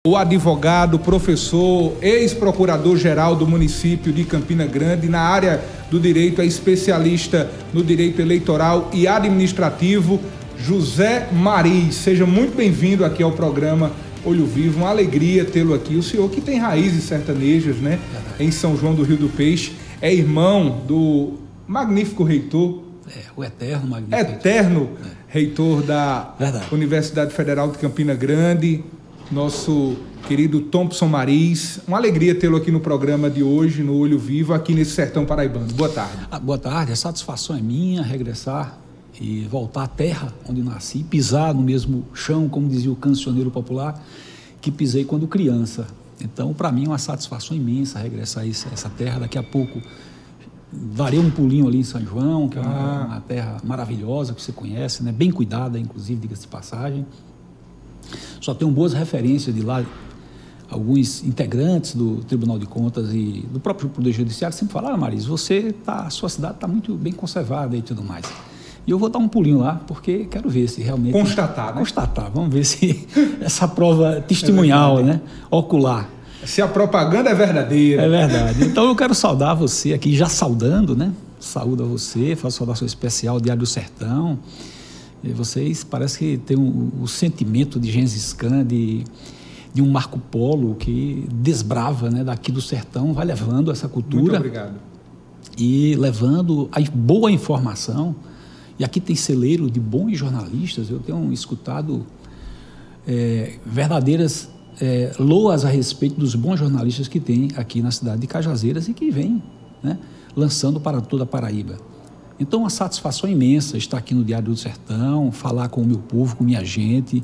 O advogado, professor, ex-procurador-geral do município de Campina Grande, na área do direito, é especialista no direito eleitoral e administrativo, José Mariz. Seja muito bem-vindo aqui ao programa Olho Vivo, uma alegria tê-lo aqui. O senhor que tem raízes sertanejas, né, em São João do Rio do Peixe, é irmão do magnífico reitor, o eterno reitor da Universidade Federal de Campina Grande, nosso querido Thompson Mariz. Uma alegria tê-lo aqui no programa de hoje, no Olho Vivo, aqui nesse sertão paraibano. Boa tarde. Boa tarde, a satisfação é minha regressar e voltar à terra onde nasci, pisar no mesmo chão, como dizia o cancioneiro popular, que pisei quando criança. Então, para mim é uma satisfação imensa regressar a essa terra. Daqui a pouco darei um pulinho ali em São João, que é uma terra maravilhosa, que você conhece, né? Bem cuidada, inclusive, diga-se de passagem. Só tenho boas referências de lá. Alguns integrantes do Tribunal de Contas e do próprio Poder Judiciário sempre falaram: Mariz, a sua cidade está muito bem conservada e tudo mais. E eu vou dar um pulinho lá, porque quero ver se realmente... Constatar, né? Constatar, vamos ver se essa prova testemunhal, né? Ocular. Se a propaganda é verdadeira. É verdade. Então eu quero saudar você aqui, já saudando, né? Saúdo a você, faço saudação especial ao Diário do Sertão. E vocês parece que tem o sentimento de Gengis Khan, de um Marco Polo que desbrava, né, daqui do sertão, vai levando essa cultura. Muito obrigado. E levando a boa informação. E aqui tem celeiro de bons jornalistas. Eu tenho escutado verdadeiras loas a respeito dos bons jornalistas que tem aqui na cidade de Cajazeiras e que vem, né, lançando para toda a Paraíba. Então, uma satisfação imensa estar aqui no Diário do Sertão, falar com o meu povo, com minha gente.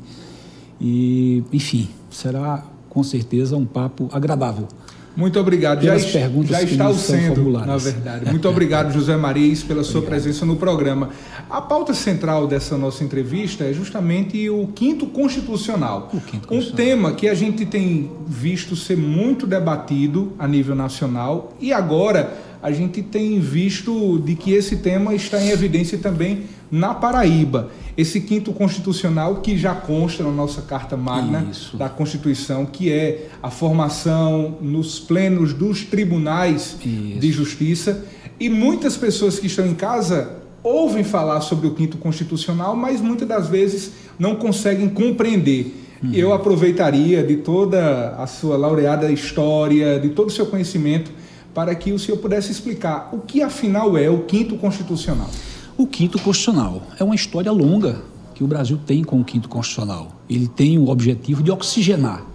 E, enfim, será com certeza um papo agradável. Muito obrigado. Já está sendo, na verdade. Muito obrigado, José Mariz, pela sua presença no programa. A pauta central dessa nossa entrevista é justamente o quinto constitucional. Um tema que a gente tem visto ser muito debatido a nível nacional e agora a gente tem visto de que esse tema está em evidência também na Paraíba. Esse quinto constitucional que já consta na nossa Carta Magna da Constituição, que é a formação nos plenos dos tribunais de justiça. E muitas pessoas que estão em casa ouvem falar sobre o quinto constitucional, mas muitas das vezes não conseguem compreender. Eu aproveitaria de toda a sua laureada história, de todo o seu conhecimento, para que o senhor pudesse explicar o que afinal é o quinto constitucional. O quinto constitucional é uma história longa que o Brasil tem com o quinto constitucional. Ele tem o objetivo de oxigenar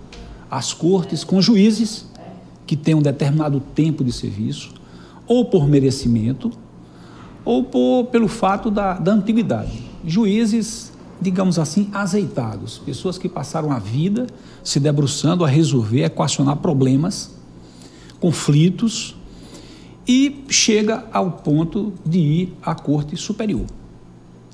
as cortes com juízes que têm um determinado tempo de serviço, ou por merecimento, ou pelo fato da antiguidade. Juízes, digamos assim, azeitados, pessoas que passaram a vida se debruçando a resolver, a equacionar problemas, conflitos, e chega ao ponto de ir à Corte Superior.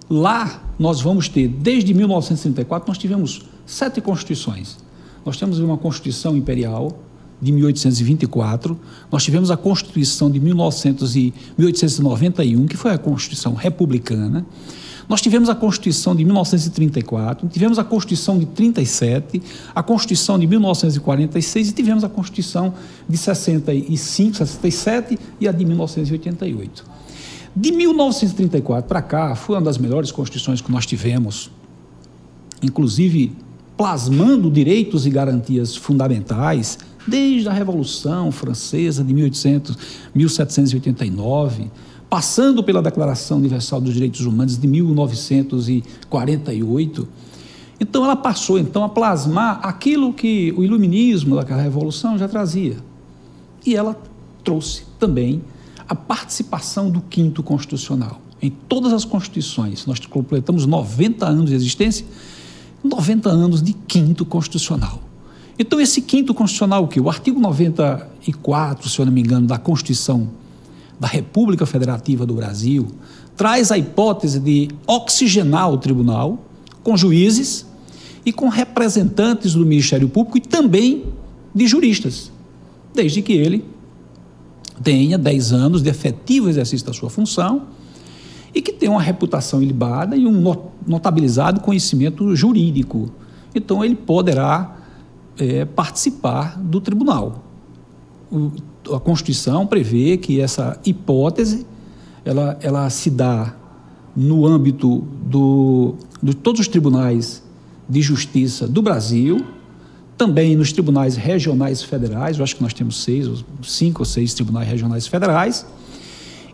Lá nós vamos ter, desde 1934, nós tivemos 7 constituições. Nós temos uma Constituição Imperial de 1824, nós tivemos a Constituição de 1891, que foi a Constituição Republicana. Nós tivemos a Constituição de 1934, tivemos a Constituição de 37, a Constituição de 1946 e tivemos a Constituição de 65, 67 e a de 1988. De 1934 para cá, foi uma das melhores constituições que nós tivemos, inclusive plasmando direitos e garantias fundamentais, desde a Revolução Francesa de 1789, passando pela Declaração Universal dos Direitos Humanos de 1948. Então, ela passou a plasmar aquilo que o iluminismo daquela revolução já trazia. E ela trouxe também a participação do quinto constitucional. Em todas as constituições, nós completamos 90 anos de existência, 90 anos de quinto constitucional. Então, esse quinto constitucional, o quê? O artigo 94, se eu não me engano, da Constituição da República Federativa do Brasil, traz a hipótese de oxigenar o tribunal com juízes e com representantes do Ministério Público e também de juristas, desde que ele tenha 10 anos de efetivo exercício da sua função e que tenha uma reputação ilibada e um notabilizado conhecimento jurídico. Então, ele poderá participar do tribunal. A Constituição prevê que essa hipótese ela se dá no âmbito de todos os tribunais de justiça do Brasil, também nos tribunais regionais federais. Eu acho que nós temos 5 ou 6 tribunais regionais federais,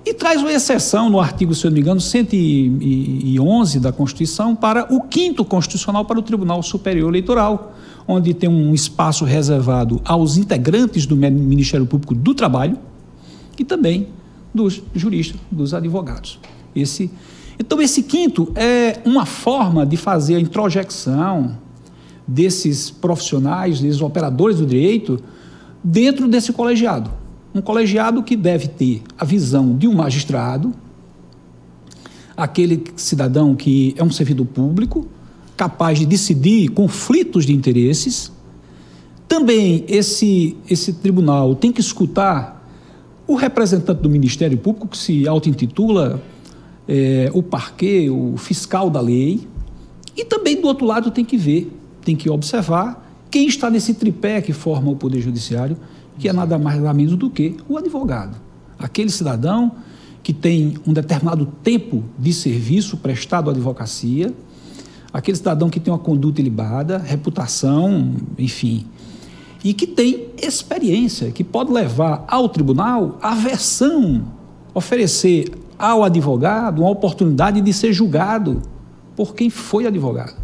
e traz uma exceção no artigo, se eu não me engano, 111 da Constituição, para o 5º Constitucional, para o Tribunal Superior Eleitoral, onde tem um espaço reservado aos integrantes do Ministério Público do Trabalho e também dos juristas, dos advogados. Então, esse 5º é uma forma de fazer a introjecção desses profissionais, desses operadores do direito, dentro desse colegiado. Um colegiado que deve ter a visão de um magistrado, aquele cidadão que é um servidor público, capaz de decidir conflitos de interesses. Também esse tribunal tem que escutar o representante do Ministério Público, que se auto-intitula o parquet, o fiscal da lei, e também do outro lado tem que ver, tem que observar quem está nesse tripé que forma o Poder Judiciário, que é nada mais nada menos do que o advogado. Aquele cidadão que tem um determinado tempo de serviço prestado à advocacia, aquele cidadão que tem uma conduta ilibada, reputação, enfim, e que tem experiência, que pode levar ao tribunal a versão, oferecer ao advogado uma oportunidade de ser julgado por quem foi advogado.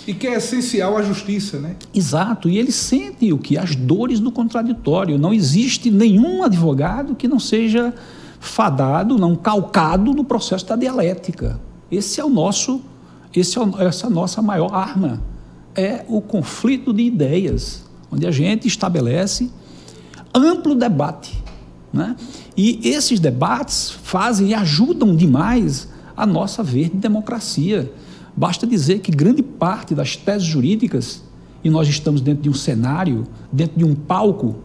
E que é essencial à justiça, né? Exato, e ele sente as dores do contraditório. Não existe nenhum advogado que não seja fadado, não calcado no processo da dialética. Essa é a nossa maior arma, é o conflito de ideias, onde a gente estabelece amplo debate, né? E esses debates fazem e ajudam demais a nossa verde democracia. Basta dizer que grande parte das teses jurídicas, e nós estamos dentro de um cenário, dentro de um palco,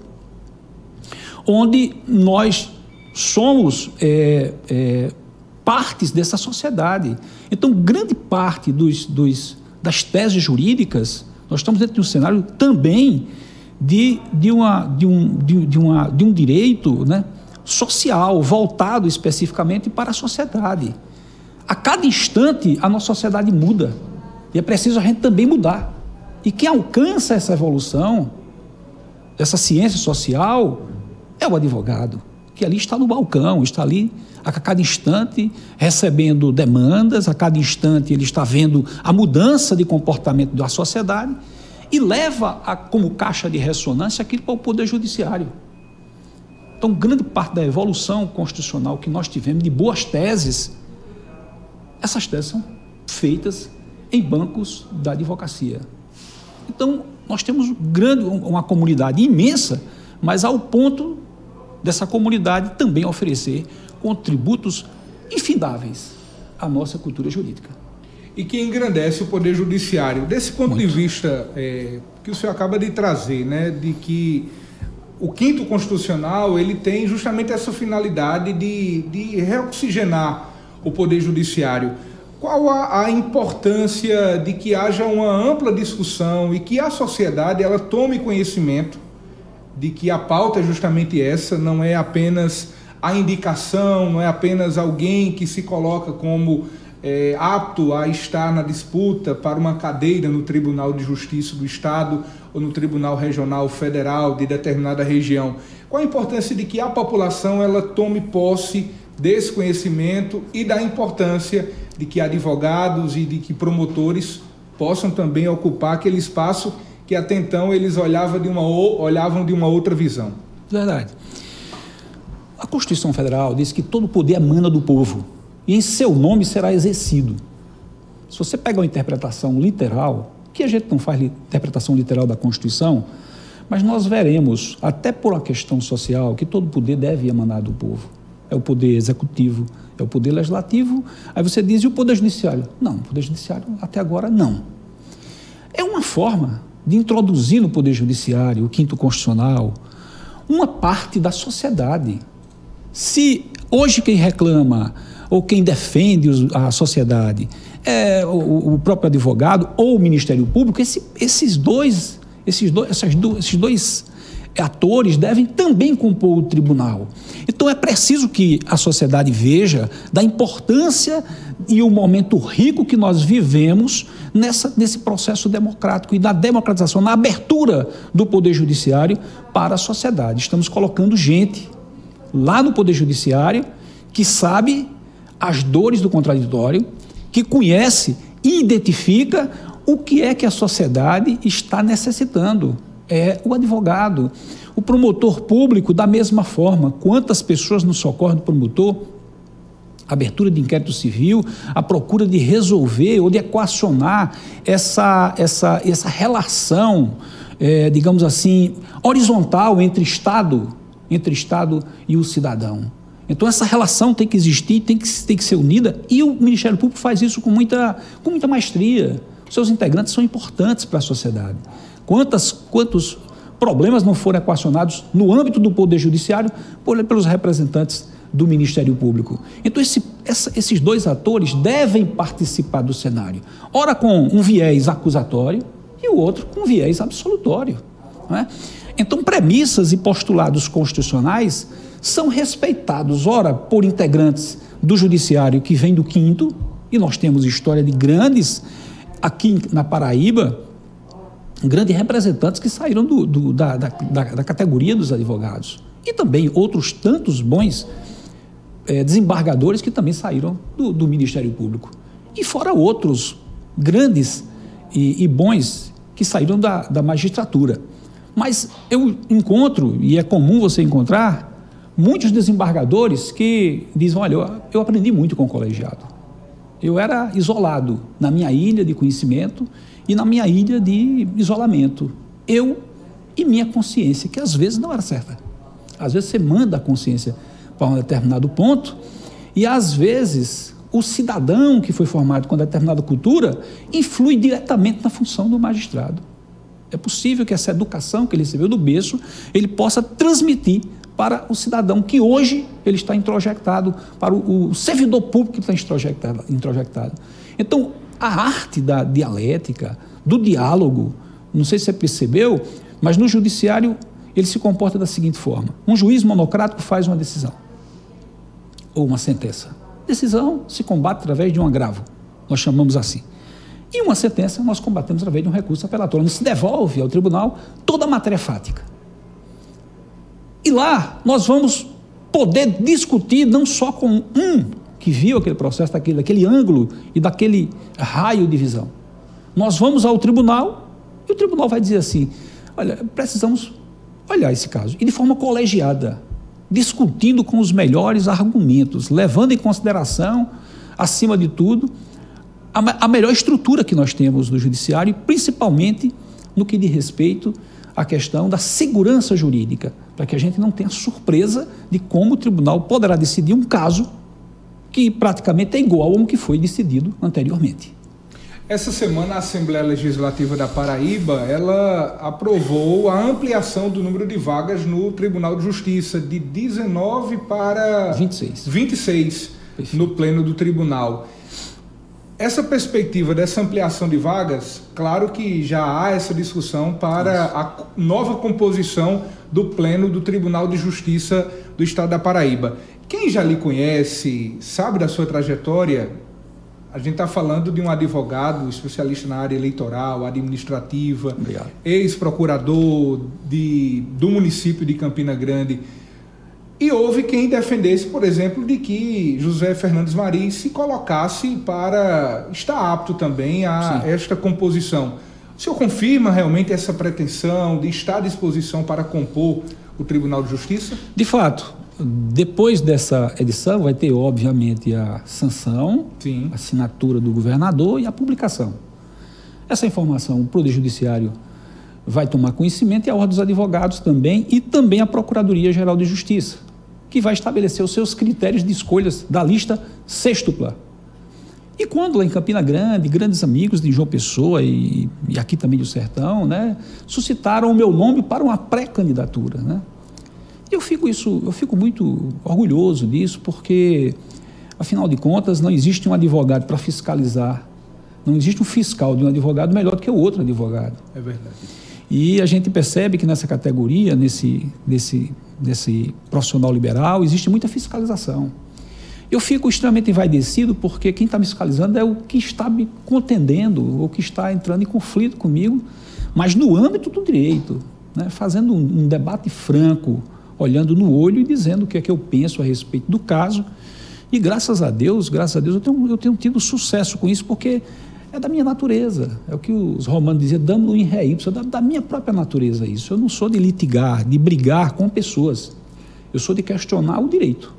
onde nós somos partes dessa sociedade. Então, grande parte das teses jurídicas, nós estamos dentro de um cenário também de um direito, né, social, voltado especificamente para a sociedade. A cada instante, a nossa sociedade muda, e é preciso a gente também mudar. E quem alcança essa evolução, essa ciência social, é o advogado, que ali está no balcão, está ali a cada instante recebendo demandas, a cada instante ele está vendo a mudança de comportamento da sociedade e leva como caixa de ressonância aquilo para o Poder Judiciário. Então, grande parte da evolução constitucional que nós tivemos de boas teses, essas teses são feitas em bancos da advocacia. Então, nós temos uma comunidade imensa, mas ao ponto dessa comunidade também oferecer contributos infindáveis à nossa cultura jurídica. E que engrandece o Poder Judiciário. Desse ponto de vista que o senhor acaba de trazer, né, de que o 5º Constitucional ele tem justamente essa finalidade de reoxigenar o Poder Judiciário. Qual a importância de que haja uma ampla discussão e que a sociedade ela tome conhecimento de que a pauta é justamente essa, não é apenas a indicação, não é apenas alguém que se coloca como apto a estar na disputa para uma cadeira no Tribunal de Justiça do Estado ou no Tribunal Regional Federal de determinada região. Qual a importância de que a população ela tome posse desse conhecimento e da importância de que advogados e de que promotores possam também ocupar aquele espaço que até então eles olhavam de uma outra visão. Verdade. A Constituição Federal diz que todo poder emana do povo e em seu nome será exercido. Se você pega uma interpretação literal, que a gente não faz interpretação literal da Constituição, mas nós veremos, até por uma questão social, que todo poder deve emanar do povo. É o poder executivo, é o poder legislativo. Aí você diz, e o Poder Judiciário? Não, o Poder Judiciário até agora não. É uma forma de introduzir no Poder Judiciário, o 5º Constitucional, uma parte da sociedade. Se hoje quem reclama ou quem defende a sociedade é o próprio advogado ou o Ministério Público, esses dois esses dois atores devem também compor o tribunal. Então é preciso que a sociedade veja da importância e o momento rico que nós vivemos nesse processo democrático e na democratização, na abertura do Poder Judiciário para a sociedade. Estamos colocando gente lá no Poder Judiciário que sabe as dores do contraditório, que conhece e identifica o que é que a sociedade está necessitando. É o advogado, o promotor público, da mesma forma. Quantas pessoas no socorro do promotor, abertura de inquérito civil, a procura de resolver ou de equacionar essa relação, digamos assim, horizontal entre Estado e o cidadão. Então essa relação tem que existir, tem que ser unida, e o Ministério Público faz isso com muita maestria. Os seus integrantes são importantes para a sociedade. Quantos problemas não foram equacionados no âmbito do Poder Judiciário pelos representantes do Ministério Público. Então, esses dois atores devem participar do cenário, ora com um viés acusatório e o outro com um viés absolutório, não é? Então, premissas e postulados constitucionais são respeitados, ora por integrantes do Judiciário que vem do 5º, e nós temos história de grandes, aqui na Paraíba, grandes representantes que saíram da categoria dos advogados, e também outros tantos bons desembargadores que também saíram do Ministério Público, e fora outros grandes e bons que saíram da magistratura. Mas eu encontro, e é comum você encontrar, muitos desembargadores que dizem: olha, eu aprendi muito com o colegiado. Eu era isolado na minha ilha de conhecimento e na minha ilha de isolamento. Eu e minha consciência, que às vezes não era certa. Às vezes você manda a consciência para um determinado ponto e às vezes o cidadão que foi formado com determinada cultura influi diretamente na função do magistrado. É possível que essa educação que ele recebeu do berço, ele possa transmitir para o cidadão que hoje ele está introjectado, para o servidor público que está introjectado. Então, a arte da dialética, do diálogo, não sei se você percebeu, mas no judiciário ele se comporta da seguinte forma: um juiz monocrático faz uma decisão ou uma sentença. Decisão se combate através de um agravo, nós chamamos assim. E uma sentença nós combatemos através de um recurso apelatório, onde se devolve ao tribunal toda a matéria fática. E lá nós vamos poder discutir não só com um que viu aquele processo, daquele ângulo e daquele raio de visão. Nós vamos ao tribunal e o tribunal vai dizer assim: olha, precisamos olhar esse caso. E de forma colegiada, discutindo com os melhores argumentos, levando em consideração, acima de tudo, a melhor estrutura que nós temos no judiciário, principalmente no que diz respeito à questão da segurança jurídica, para que a gente não tenha surpresa de como o tribunal poderá decidir um caso que praticamente é igual ao que foi decidido anteriormente. Essa semana a Assembleia Legislativa da Paraíba, ela aprovou a ampliação do número de vagas no Tribunal de Justiça de 19 para 26 no pleno do tribunal. Essa perspectiva dessa ampliação de vagas, claro que já há essa discussão para a nova composição do pleno do Tribunal de Justiça do Estado da Paraíba. Quem já lhe conhece, sabe da sua trajetória, a gente está falando de um advogado especialista na área eleitoral, administrativa, ex-procurador do município de Campina Grande. E houve quem defendesse, por exemplo, de que José Fernandes Maris se colocasse para estar apto também a esta composição. O senhor confirma realmente essa pretensão de estar à disposição para compor o Tribunal de Justiça? De fato, depois dessa edição vai ter, obviamente, a sanção, a assinatura do governador e a publicação. Essa informação o Poder Judiciário vai tomar conhecimento, e a Ordem dos Advogados também, e também a Procuradoria-Geral de Justiça, que vai estabelecer os seus critérios de escolhas da lista sextupla. E quando lá em Campina Grande, grandes amigos de João Pessoa e aqui também do Sertão, né, suscitaram o meu nome para uma pré-candidatura, né? Eu fico muito orgulhoso disso, porque, afinal de contas, não existe um advogado para fiscalizar, não existe um fiscal de um advogado melhor do que o outro advogado. É verdade. E a gente percebe que nessa categoria, nesse profissional liberal, existe muita fiscalização. Eu fico extremamente envaidecido porque quem está me fiscalizando é o que está me contendendo, ou que está entrando em conflito comigo, mas no âmbito do direito, né? Fazendo um debate franco, olhando no olho e dizendo o que é que eu penso a respeito do caso. E graças a Deus eu tenho tido sucesso com isso, porque é da minha natureza. É o que os romanos diziam, damo in re ipsa, da minha própria natureza isso. Eu não sou de litigar, de brigar com pessoas. Eu sou de questionar o direito.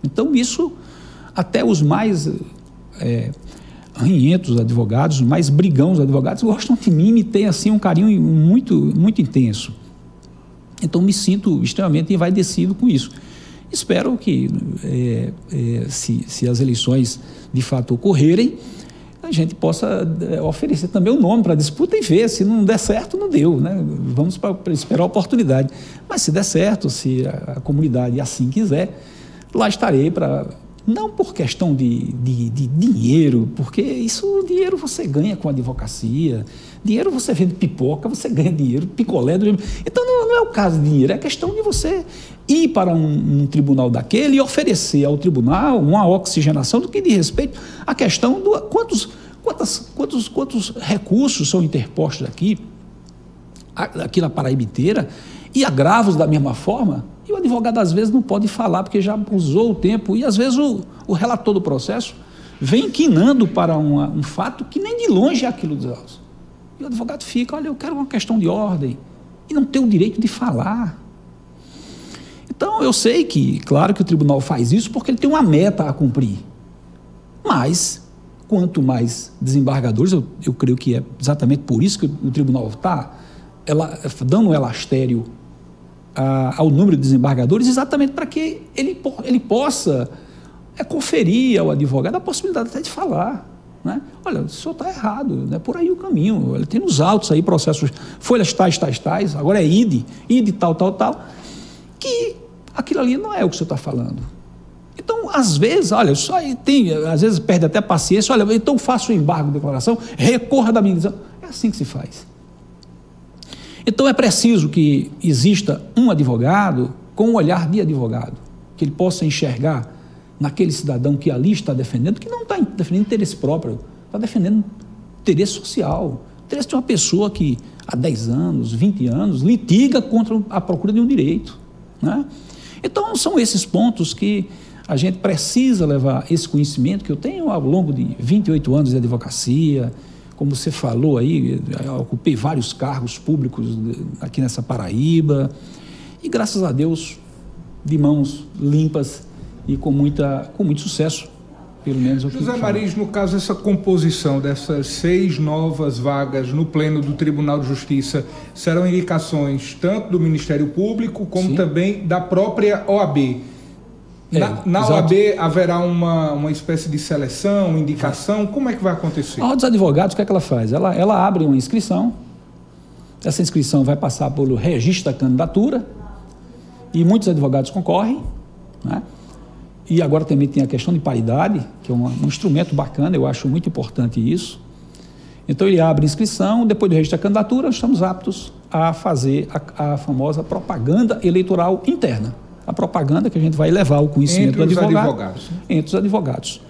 Então isso, até os mais ranhentos advogados, os mais brigãos advogados, gostam de mim e têm assim, um carinho muito, muito intenso. Então me sinto extremamente envaidecido com isso. Espero que, se as eleições de fato ocorrerem, a gente possa oferecer também o nome para a disputa e ver. Se não der certo, não deu, né? Vamos esperar a oportunidade. Mas se der certo, se a comunidade assim quiser, lá estarei para... Não por questão de dinheiro, porque dinheiro você ganha com a advocacia, dinheiro você vende pipoca, você ganha dinheiro, picolé. Então não é o caso de dinheiro, é questão de você ir para um tribunal daquele e oferecer ao tribunal uma oxigenação do que diz respeito à questão do quantos recursos são interpostos aqui na Paraíba inteira, e agravos da mesma forma. E o advogado, às vezes, não pode falar, porque já usou o tempo, e, às vezes, o relator do processo vem inquinando para um fato que nem de longe é aquilo dos autos. E o advogado fica, olha, eu quero uma questão de ordem, e não tem o direito de falar. Então, eu sei que, claro que o tribunal faz isso porque ele tem uma meta a cumprir. Mas, quanto mais desembargadores, eu creio que é exatamente por isso que o tribunal está dando um elastério ao número de desembargadores, exatamente para que ele possa conferir ao advogado a possibilidade até de falar, né? Olha, o senhor está errado, não é por aí o caminho. Ele tem nos autos aí processos, folhas tais, agora é ide tal, que aquilo ali não é o que o senhor está falando. Então, às vezes, olha, às vezes perde até a paciência, olha, então faça o embargo de declaração, recorra da minha decisão. É assim que se faz. Então é preciso que exista um advogado com um olhar de advogado, que ele possa enxergar naquele cidadão que ali está defendendo, que não está defendendo interesse próprio, está defendendo interesse social, interesse de uma pessoa que há 10 anos, 20 anos, litiga contra a procura de um direito, né? Então são esses pontos que a gente precisa levar esse conhecimento que eu tenho ao longo de 28 anos de advocacia. Como você falou aí, eu ocupei vários cargos públicos aqui nessa Paraíba, e graças a Deus, de mãos limpas e com muito sucesso, pelo menos. José Mariz, no caso, essa composição dessas 6 novas vagas no Pleno do Tribunal de Justiça serão indicações tanto do Ministério Público como também da própria OAB. Na OAB haverá uma espécie de seleção, indicação, como é que vai acontecer? A Ordem dos Advogados, o que é que ela faz? Ela abre uma inscrição, essa inscrição vai passar pelo registro da candidatura, e muitos advogados concorrem, né? E agora também tem a questão de paridade, que é um instrumento bacana, eu acho muito importante isso. Então ele abre a inscrição, depois do registro da candidatura, nós estamos aptos a fazer a famosa propaganda eleitoral interna. A propaganda que a gente vai levar ao conhecimento do advogado. Entre os advogados.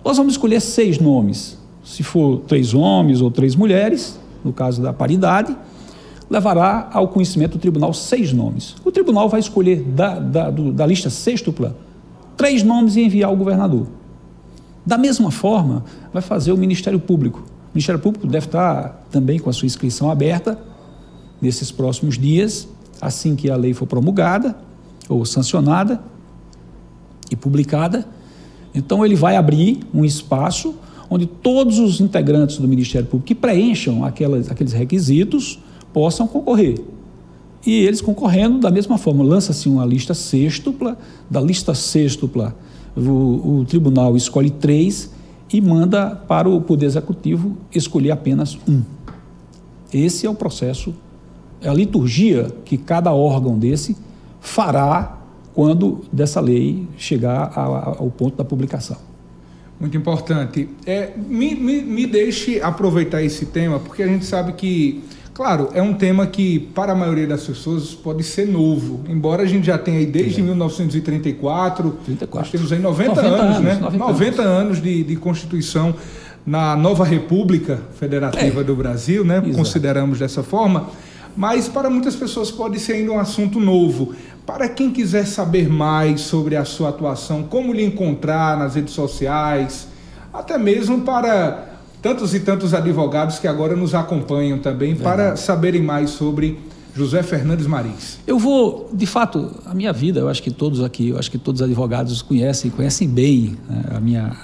Nós vamos escolher 6 nomes. Se for 3 homens ou 3 mulheres, no caso da paridade, levará ao conhecimento do tribunal 6 nomes. O tribunal vai escolher da lista sextupla 3 nomes e enviar ao governador. Da mesma forma, vai fazer o Ministério Público. O Ministério Público deve estar também com a sua inscrição aberta nesses próximos dias, assim que a lei for promulgada ou sancionada e publicada. Então ele vai abrir um espaço onde todos os integrantes do Ministério Público que preencham aqueles requisitos possam concorrer. E eles concorrendo da mesma forma, lança-se uma lista sextupla, da lista sextupla o tribunal escolhe 3 e manda para o Poder Executivo escolher apenas 1. Esse é o processo, é a liturgia que cada órgão desse fará quando dessa lei chegar ao ponto da publicação. Muito importante. Me deixe aproveitar esse tema, porque a gente sabe que Claro, é um tema que, para a maioria das pessoas, pode ser novo. Embora a gente já tenha aí desde 1934, nós temos aí 90 anos, né? 90 anos de Constituição na nova República Federativa do Brasil, né? Exato. Consideramos dessa forma. Mas para muitas pessoas pode ser ainda um assunto novo. Para quem quiser saber mais sobre a sua atuação, como lhe encontrar nas redes sociais, até mesmo para tantos e tantos advogados que agora nos acompanham também, para saberem mais sobre José Fernandes Mariz. Eu vou, de fato, a minha vida, eu acho que todos aqui, eu acho que todos os advogados conhecem bem, né,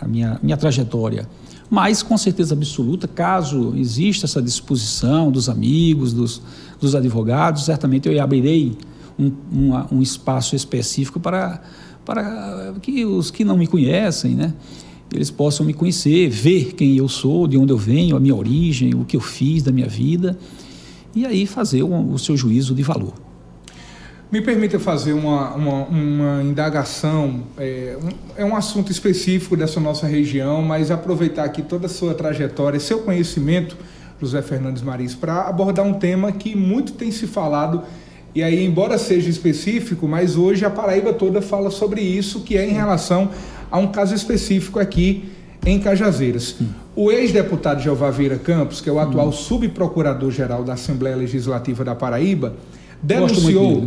a minha trajetória. Mas, com certeza absoluta, caso exista essa disposição dos amigos, dos advogados, certamente eu abrirei um espaço específico para que os que não me conhecem, né, eles possam me conhecer, ver quem eu sou, de onde eu venho, a minha origem, o que eu fiz da minha vida, e aí fazer o seu juízo de valor. Me permita fazer uma indagação, é um assunto específico dessa nossa região, mas aproveitar aqui toda a sua trajetória, seu conhecimento, José Fernandes Mariz, para abordar um tema que muito tem se falado, e aí, embora seja específico, mas hoje a Paraíba toda fala sobre isso, que é em relação a um caso específico aqui em Cajazeiras. O ex-deputado Jeová Vieira Campos, que é o atual subprocurador-geral da Assembleia Legislativa da Paraíba,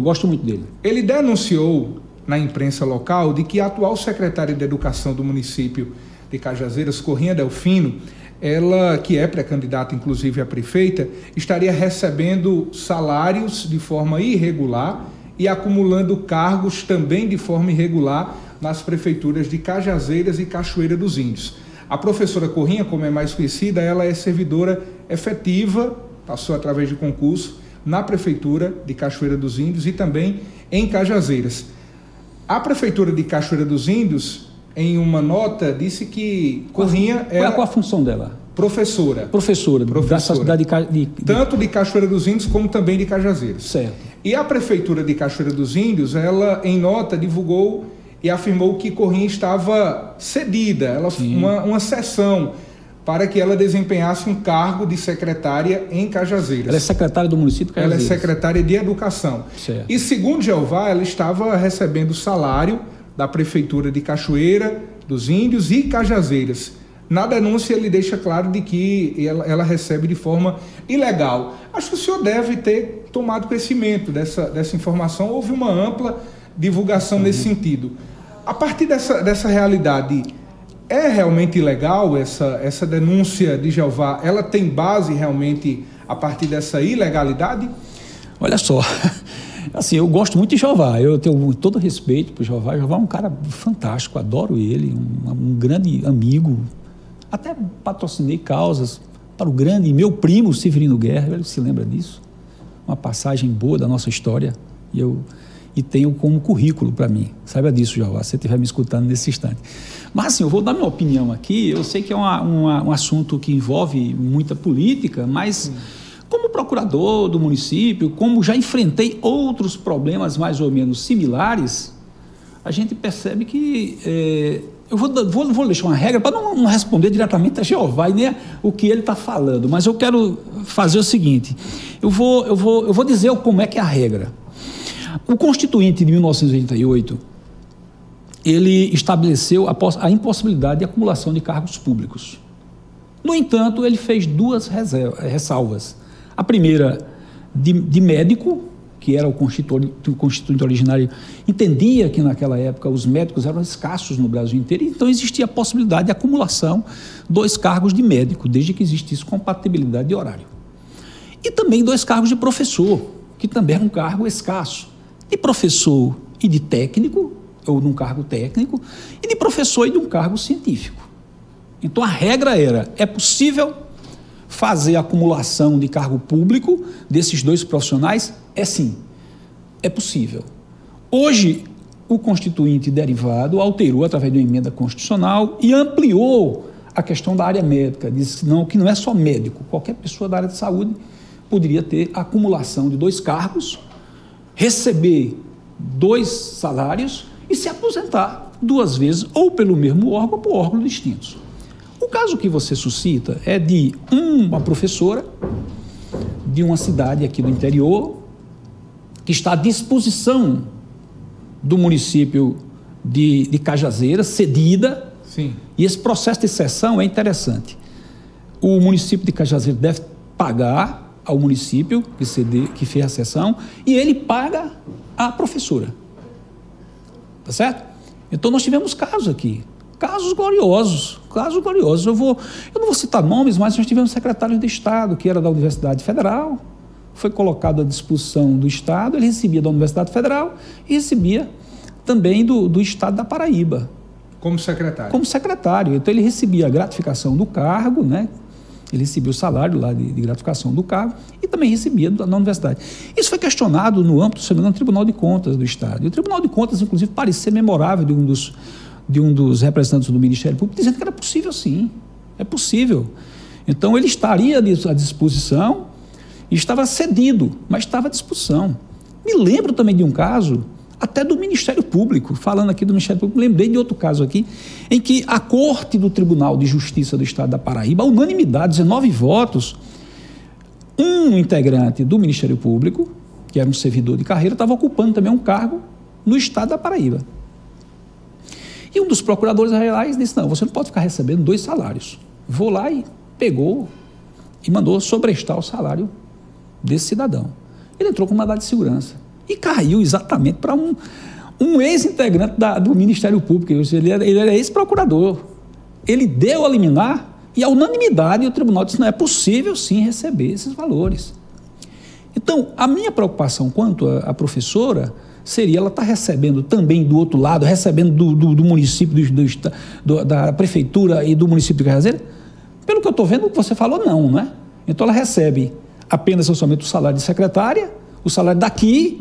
Gosto muito dele. Ele denunciou na imprensa local de que a atual secretária de Educação do município de Cajazeiras, Corrinha Delfino, ela, que é pré-candidata inclusive a prefeita, estaria recebendo salários de forma irregular e acumulando cargos também de forma irregular nas prefeituras de Cajazeiras e Cachoeira dos Índios. A professora Corrinha, como é mais conhecida, ela é servidora efetiva, passou através de concurso, na Prefeitura de Cachoeira dos Índios e também em Cajazeiras. A Prefeitura de Cachoeira dos Índios, em uma nota, disse que Corrinha era... Qual a função dela? Professora. Da cidade tanto de Cachoeira dos Índios como também de Cajazeiras. Certo. E a Prefeitura de Cachoeira dos Índios, ela, em nota, divulgou e afirmou que Corrinha estava cedida, uma cessão, para que ela desempenhasse um cargo de secretária em Cajazeiras. Ela é secretária do município de Cajazeiras. Ela é secretária de Educação. Certo. E segundo Jeová, ela estava recebendo salário da Prefeitura de Cachoeira dos Índios e Cajazeiras. Na denúncia ele deixa claro de que ela recebe de forma ilegal. Acho que o senhor deve ter tomado conhecimento dessa informação. Houve uma ampla divulgação nesse sentido. A partir dessa realidade... É realmente ilegal essa denúncia de Jeová? Ela tem base realmente a partir dessa ilegalidade? Olha só, assim, eu gosto muito de Jeová, eu tenho todo respeito por Jeová. Jeová é um cara fantástico, adoro ele, um grande amigo. Até patrocinei causas para o grande meu primo Severino Guerra, ele se lembra disso. Uma passagem boa da nossa história e tenho como currículo para mim. Saiba disso, Jeová, se você estiver me escutando nesse instante. Mas, assim, eu vou dar minha opinião aqui. Eu sei que é um assunto que envolve muita política, mas como procurador do município, como já enfrentei outros problemas mais ou menos similares, a gente percebe que... eu vou deixar uma regra para não responder diretamente a Jeová e nem o que ele está falando, mas eu quero fazer o seguinte, eu vou dizer como é que é a regra. O Constituinte de 1988, ele estabeleceu a impossibilidade de acumulação de cargos públicos. No entanto, ele fez duas ressalvas. A primeira, de médico, que era o constituinte originário, entendia que naquela época os médicos eram escassos no Brasil inteiro, então existia a possibilidade de acumulação 2 cargos de médico, desde que existisse compatibilidade de horário. E também 2 cargos de professor, que também era um cargo escasso. De professor e de técnico, ou de um cargo técnico, e de professor e de um cargo científico. Então a regra é possível fazer a acumulação de cargo público desses 2 profissionais? Sim, é possível. Hoje, o Constituinte derivado alterou através de uma emenda constitucional e ampliou a questão da área médica, disse que não é só médico, qualquer pessoa da área de saúde poderia ter a acumulação de 2 cargos, receber 2 salários e se aposentar 2 vezes, ou pelo mesmo órgão ou por órgãos distintos. O caso que você suscita é de uma professora de uma cidade aqui do interior, que está à disposição do município de Cajazeiras, cedida. Sim. E esse processo de cessão é interessante. O município de Cajazeiras deve pagar ao município que fez a cessão e ele paga a professora. Tá certo? Então nós tivemos casos aqui, casos gloriosos. Eu não vou citar nomes, mas nós tivemos secretário de Estado, que era da Universidade Federal, foi colocado à disposição do Estado, ele recebia da Universidade Federal e recebia também do Estado da Paraíba. Como secretário? Como secretário. Então ele recebia a gratificação do cargo, né? Ele recebia o salário lá de gratificação do cargo e também recebia na universidade. Isso foi questionado no âmbito do Tribunal de Contas do Estado. E o Tribunal de Contas, inclusive, parecia ser memorável de um dos representantes do Ministério Público, dizendo que era possível sim, é possível. Então ele estaria à disposição e estava cedido, mas estava à disposição. Me lembro também de um caso, até do Ministério Público, falando aqui do Ministério Público, lembrei de outro caso aqui, em que a Corte do Tribunal de Justiça do Estado da Paraíba, a unanimidade, 19 votos, um integrante do Ministério Público, que era um servidor de carreira, estava ocupando também um cargo no Estado da Paraíba. E um dos procuradores reais disse, não, você não pode ficar recebendo 2 salários. Vou lá e pegou e mandou sobrestar o salário desse cidadão. Ele entrou com mandado de segurança. E caiu exatamente para um ex-integrante do Ministério Público. Ele era ex-procurador. Ele deu a liminar e a unanimidade, o tribunal disse, não, é possível sim receber esses valores. Então, a minha preocupação quanto à professora seria ela estar recebendo também do outro lado, recebendo do município, da prefeitura e do município de Cajazeiras. Pelo que eu estou vendo, o que você falou, não, né? Então, ela recebe apenas somente o salário de secretária, o salário daqui,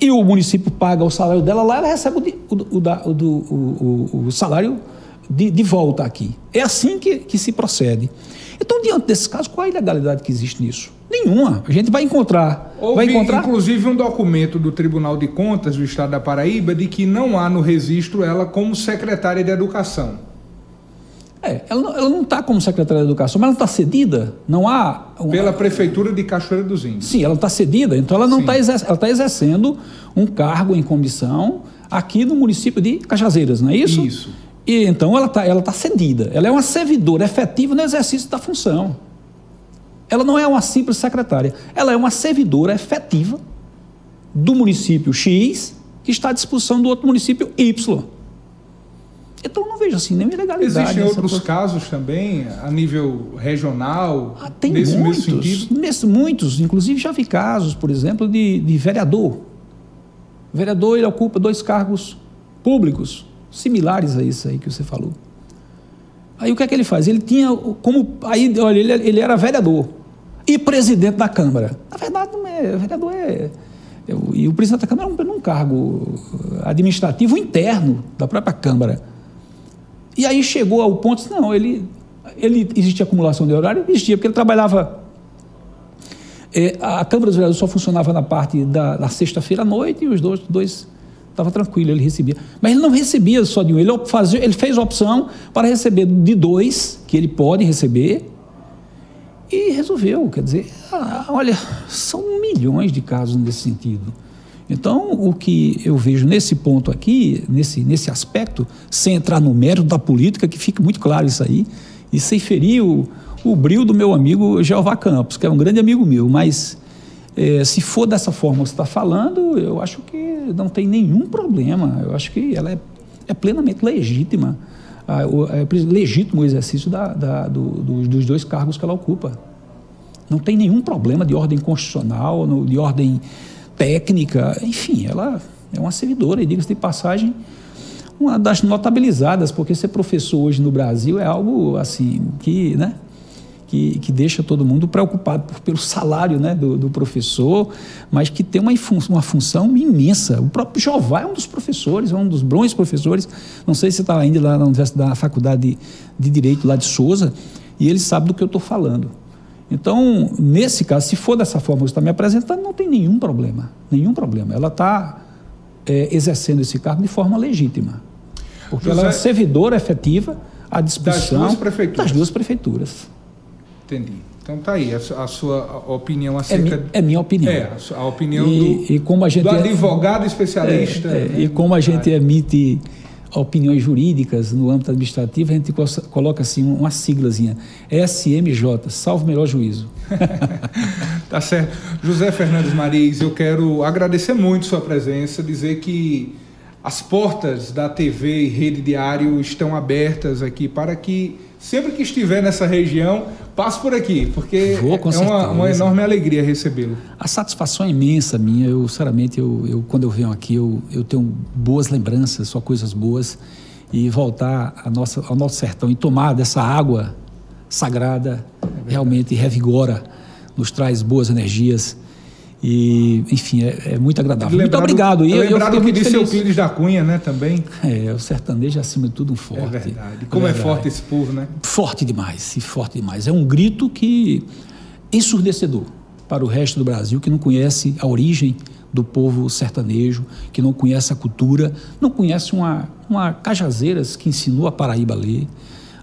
e o município paga o salário dela lá, ela recebe o salário de volta aqui. É assim que se procede. Então, diante desse caso, qual a ilegalidade que existe nisso? Nenhuma. A gente vai encontrar... Houve, inclusive, um documento do Tribunal de Contas do Estado da Paraíba de que não há no registro ela como secretária de Educação. Ela não está como secretária de Educação, mas ela está cedida, não há... Pela Prefeitura de Cachoeira dos Índios. Sim, ela está cedida, então ela não está ela está exercendo um cargo em comissão aqui no município de Cajazeiras, não é isso? Isso. E então ela tá cedida, ela é uma servidora efetiva no exercício da função. Ela não é uma simples secretária, ela é uma servidora efetiva do município X que está à disposição do outro município Y. Então, não vejo assim nenhuma ilegalidade. Existem outros casos também, a nível regional, tem nesse muitos, mesmo sentido? Muitos, inclusive já vi casos, por exemplo, de vereador. O vereador, ele ocupa 2 cargos públicos, similares a isso aí que você falou. Aí o que é que ele faz? Ele tinha como... Aí, olha, ele era vereador e presidente da Câmara. Na verdade, não é, vereador e o presidente da Câmara é um cargo administrativo interno da própria Câmara. E aí chegou ao ponto, não, existia acumulação de horário? Existia, porque ele trabalhava... a Câmara dos Vereadores só funcionava na parte da sexta-feira à noite e os dois estava tranquilo, ele recebia. Mas ele não recebia só de um, ele fez a opção para receber de 2, que ele pode receber, e resolveu, quer dizer, olha, são milhões de casos nesse sentido. Então, o que eu vejo nesse ponto aqui, nesse aspecto, sem entrar no mérito da política, que fica muito claro isso aí, e sem ferir o brilho do meu amigo Jeová Campos, que é um grande amigo meu, mas se for dessa forma que você está falando, eu acho que não tem nenhum problema, eu acho que ela é plenamente legítima, é legítimo o exercício dos 2 cargos que ela ocupa. Não tem nenhum problema de ordem constitucional, de ordem técnica, enfim, ela é uma servidora, e diga-se de passagem, uma das notabilizadas, porque ser professor hoje no Brasil é algo assim, que deixa todo mundo preocupado pelo salário, né, do professor, mas que tem uma função imensa. O próprio Jeová é um dos professores, é um dos bons professores, não sei se está ainda lá na Universidade, na Faculdade de Direito lá de Souza, e ele sabe do que eu estou falando. Então, nesse caso, se for dessa forma que você está me apresentando, não tem nenhum problema, Ela está exercendo esse cargo de forma legítima, porque ela é servidora efetiva à disposição das duas prefeituras. Entendi. Então tá aí a sua opinião acerca... É minha opinião. A opinião do advogado especialista. Né? E como a gente emite opiniões jurídicas no âmbito administrativo, a gente coloca assim uma siglazinha, SMJ, salvo melhor juízo. Tá certo. José Fernandes Mariz, eu quero agradecer muito sua presença, dizer que as portas da TV e Rede Diário estão abertas aqui para que, sempre que estiver nessa região, passe por aqui, porque uma enorme alegria recebê-lo. A satisfação é imensa minha. Eu, sinceramente, quando eu venho aqui, eu tenho boas lembranças, só coisas boas, e voltar ao nosso sertão e tomar dessa água sagrada realmente revigora, nos traz boas energias. E, enfim, é muito agradável. Muito obrigado. Lembrado que disse Euclides da Cunha, né, também? O sertanejo, acima de tudo, um forte. É verdade. Como é forte esse povo, né? Forte demais, forte demais. É um grito ensurdecedor para o resto do Brasil, que não conhece a origem do povo sertanejo, que não conhece a cultura, não conhece uma Cajazeiras que ensinou a Paraíba a ler.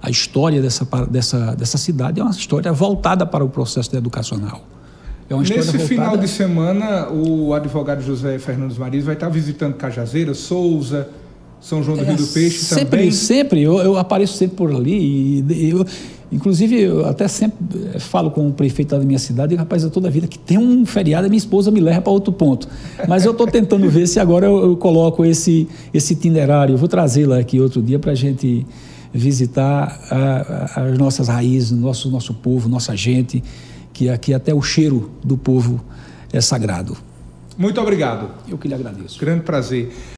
A história dessa cidade é uma história voltada para o processo educacional. Nesse final de semana, o advogado José Fernandes Mariz vai estar visitando Cajazeiras, Souza, São João do Rio do Peixe também. Sempre, eu apareço sempre por ali. Inclusive, eu até sempre falo com o prefeito da minha cidade, e rapaz, toda a vida que tem um feriado, minha esposa me leva para outro ponto. Mas eu estou tentando ver se agora eu coloco esse itinerário. Eu vou trazê-la aqui outro dia para a gente visitar as nossas raízes, nosso povo, nossa gente, que aqui até o cheiro do povo é sagrado. Muito obrigado. Eu que lhe agradeço. Grande prazer.